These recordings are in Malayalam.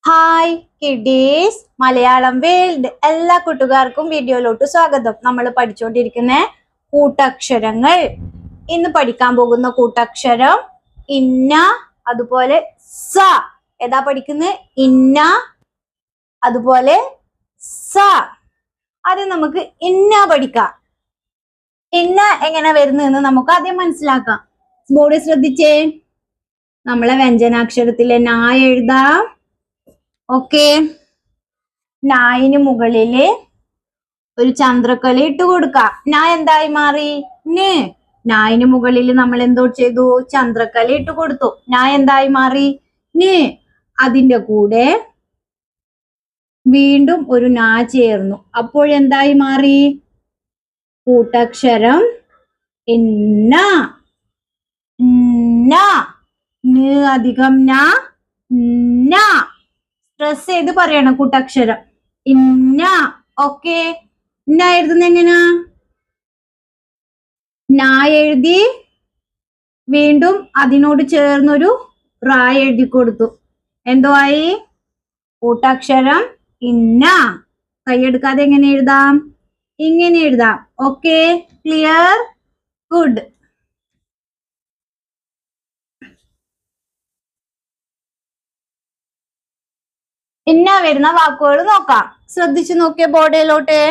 Hi kiddies Malayalam world. എല്ലാ കൂട്ടുകാർക്കും വീഡിയോയിലോട്ട് സ്വാഗതം. നമ്മൾ പഠിച്ചുകൊണ്ടിരിക്കുന്ന കൂട്ടക്ഷരങ്ങൾ. ഇന്ന് പഠിക്കാൻ പോകുന്ന കൂട്ടക്ഷരം ഇന്ന, അതുപോലെ സ. ഏതാ പഠിക്കുന്നത്? ഇന്ന, അതുപോലെ സ. അത് നമുക്ക് ഇന്ന പഠിക്കാം. ഇന്ന എങ്ങനെ വരുന്നതെന്ന് നമുക്ക് ആദ്യം മനസ്സിലാക്കാം. ബോർഡ് ശ്രദ്ധിച്ചേ. നമ്മളെ വ്യഞ്ജനാക്ഷരത്തിലെ നാ എഴുതാം. ഓക്കെ, നായിന് മുകളില് ഒരു ചന്ദ്രക്കല ഇട്ട് കൊടുക്കാം. നാ എന്തായി മാറി? ന്. നായിന് മുകളിൽ നമ്മൾ എന്തോ ചെയ്തു? ചന്ദ്രക്കല ഇട്ട് കൊടുത്തു. നാ എന്തായി മാറി? ന്. അതിന്റെ കൂടെ വീണ്ടും ഒരു നാ ചേർന്നു. അപ്പോഴെന്തായി മാറി? കൂട്ടക്ഷരം ഇന്ന. ന് അധികം നാ, ന. സ്ട്രെസ് ചെയ്ത് പറയണം കൂട്ടക്ഷരം ഇന്ന. ഓക്കെ, ഇന്ന എഴുതുന്ന എങ്ങനാ? നാ എഴുതി വീണ്ടും അതിനോട് ചേർന്നൊരു റാ എഴുതി കൊടുത്തു. എന്തോ ആയി? കൂട്ടക്ഷരം ഇന്ന. കൈയെടുക്കാതെ എങ്ങനെ എഴുതാം? ഇങ്ങനെ എഴുതാം. Okay, clear? ഗുഡ്. ഇന്ന വരുന്ന വാക്കുകൾ നോക്കാം. ശ്രദ്ധിച്ചു നോക്കിയ ബോർഡിലോട്ട്.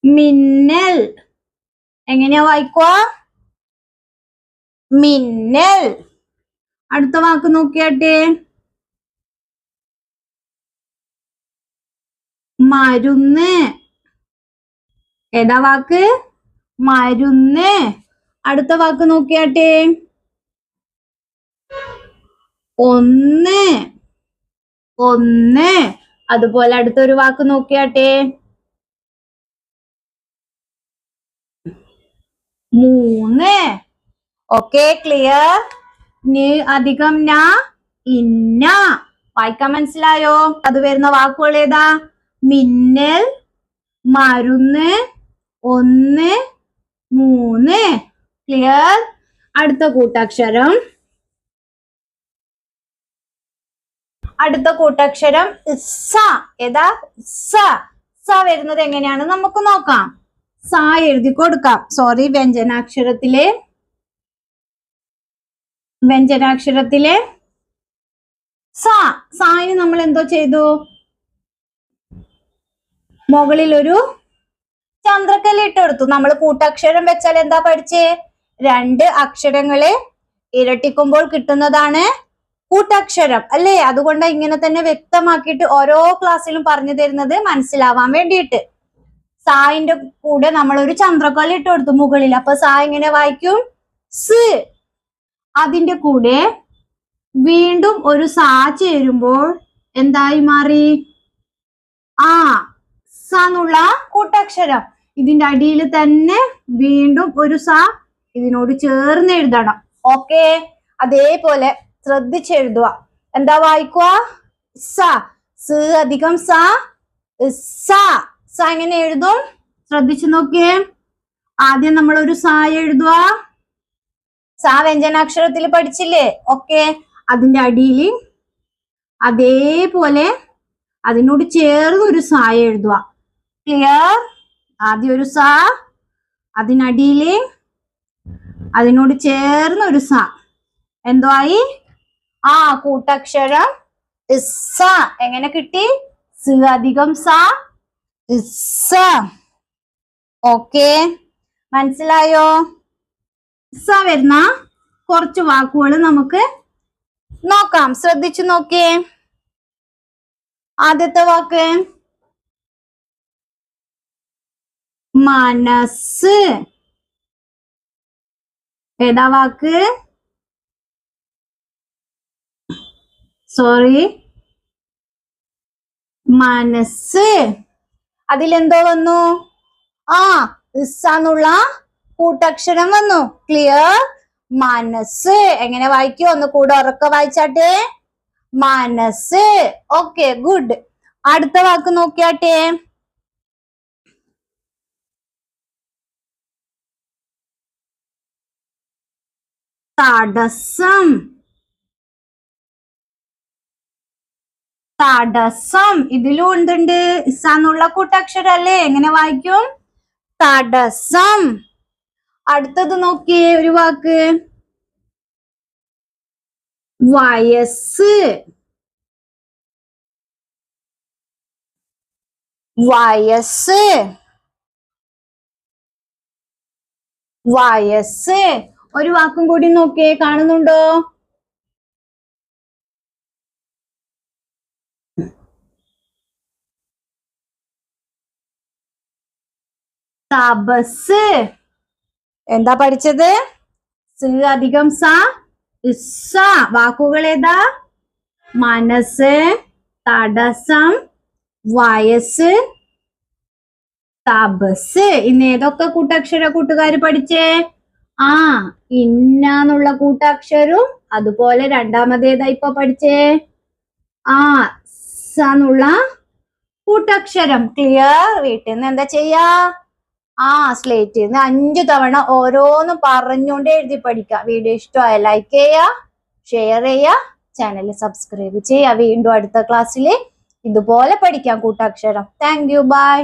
മിന്നൽ. എങ്ങനെയാ വായിക്കുക? മിന്നൽ. അടുത്ത വാക്ക് നോക്കിയാട്ടെ. മരുന്ന്. ഏതാ വാക്ക്? മരുന്ന്. അടുത്ത വാക്ക് നോക്കിയാട്ടെ. ഒന്ന്. ഒന്ന്. അതുപോലെ അടുത്തൊരു വാക്ക് നോക്കിയാട്ടെ. മൂന്ന്. Okay, clear? ന് അധികം ന, ഇന്ന. വായിക്കാൻ മനസ്സിലായോ? അത് വരുന്ന വാക്കുകൾ ഏതാ? മിന്നൽ, മരുന്ന്, ഒന്ന്, മൂന്ന്. ക്ലിയർ? അടുത്ത കൂട്ടക്ഷരം സ. ഏതാ? സ. സ വരുന്നത് എങ്ങനെയാണ് നമുക്ക് നോക്കാം. സ എഴുതി കൊടുക്കാം. സോറി, വ്യഞ്ജനാക്ഷരത്തിലെ സ. സായിന് നമ്മൾ എന്തോ ചെയ്തു? മുകളിൽ ഒരു ചന്ദ്രക്കല ഇട്ട് കൊടുത്തു. നമ്മൾ കൂട്ടക്ഷരം വെച്ചാൽ എന്താ പഠിച്ചേ? രണ്ട് അക്ഷരങ്ങളെ ഇരട്ടിക്കുമ്പോൾ കിട്ടുന്നതാണ് കൂട്ടക്ഷരം അല്ലേ? അതുകൊണ്ട് ഇങ്ങനെ തന്നെ വ്യക്തമാക്കിയിട്ട് ഓരോ ക്ലാസ്സിലും പറഞ്ഞു തരുന്നത് മനസ്സിലാവാൻ വേണ്ടിയിട്ട്. സായിന്റെ കൂടെ നമ്മൾ ഒരു ചന്ദ്രക്കല ഇട്ട് കൊടുത്തു മുകളിൽ. അപ്പൊ സാ എങ്ങനെ വായിക്കും? സ്. അതിന്റെ കൂടെ വീണ്ടും ഒരു സാ ചേരുമ്പോൾ എന്തായി മാറി? ആ, സ എന്നുള്ള കൂട്ടക്ഷരം. ഇതിന്റെ അടിയിൽ തന്നെ വീണ്ടും ഒരു സ ഇതിനോട് ചേർന്ന് എഴുതണം. ഓക്കെ, അതേപോലെ ശ്രദ്ധിച്ചെഴുതുക. എന്താ വായിക്കുക? സ. സ് അധികം സ, സ. സ എങ്ങനെ എഴുതും? ശ്രദ്ധിച്ചു നോക്കിയേ. ആദ്യം നമ്മൾ ഒരു സ എഴുതുക. സ വ്യഞ്ജനാക്ഷരത്തിൽ പഠിച്ചില്ലേ? ഓക്കെ, അതിന്റെ അടിയിൽ അതേപോലെ അതിനോട് ചേർന്ന് ഒരു സ എഴുതുക. ക്ലിയർ? ആദ്യം ഒരു സ, അതിനടിയില് അതിനോട് ചേർന്ന് ഒരു സ. എന്തോ ആയി? ആ, കൂട്ടക്ഷരം സ. എങ്ങനെ കിട്ടി? സ് അധികം സ, സ. ഓക്കെ, മനസ്സിലായോ? സ വരുന്ന കുറച്ച് വാക്കുകൾ നമുക്ക് നോക്കാം. ശ്രദ്ധിച്ചു നോക്കിയേ. ആദ്യത്തെ വാക്ക് മനസ്സ്. ഏതാ വാക്ക്? സോറി, മനസ്സ്. അതിലെന്തോ വന്നു? ആ, എന്നുള്ള കൂട്ടക്ഷരം വന്നു. ക്ലിയർ? മനസ്സ്. എങ്ങനെ വായിക്കോ? ഒന്ന് കൂടെ ഉറക്കെ വായിച്ചാട്ടെ. മനസ്സ്. Okay, good. അടുത്ത വാക്ക് നോക്കിയാട്ടെ. തടസ്സം. തടസ്സം. ഇതിലും എന്തുണ്ട്? ഇസ എന്നുള്ള കൂട്ടക്ഷരം അല്ലേ? എങ്ങനെ വായിക്കും? തടസ്സം. അടുത്തത് നോക്കിയേ, ഒരു വാക്ക്. വയസ്സ്. വയസ്സ്. വയസ്സ്. ഒരു വാക്കും കൂടി നോക്കിയേ, കാണുന്നുണ്ടോ? തപസ്. എന്താ പഠിച്ചത്? സ് അധികം സ, ഇസ്സ. വാക്കുകൾ ഏതാ? മനസ്സ്, തടസ്സം, വയസ്സ്, തപസ്. ഇന്ന് ഏതൊക്കെ കൂട്ടക്ഷര കൂട്ടുകാര് പഠിച്ചേ? ഇന്ന കൂട്ടക്ഷരവും അതുപോലെ രണ്ടാമതേതാ ഇപ്പൊ പഠിച്ചേ? സ എന്നുള്ള കൂട്ടക്ഷരം. ക്ലിയർ? വീട്ടിൽ നിന്ന് എന്താ ചെയ്യാ? സ്ലേറ്റിൽ നിന്ന് 5 തവണ ഓരോന്നും പറഞ്ഞുകൊണ്ട് എഴുതി പഠിക്കുക. വീഡിയോ ഇഷ്ടമായ ലൈക്ക് ചെയ്യുക, ഷെയർ ചെയ്യുക, ചാനൽ സബ്സ്ക്രൈബ് ചെയ്യുക. വീണ്ടും അടുത്ത ക്ലാസ്സിൽ ഇതുപോലെ പഠിക്കാം കൂട്ടക്ഷരം. Thank you. ബൈ.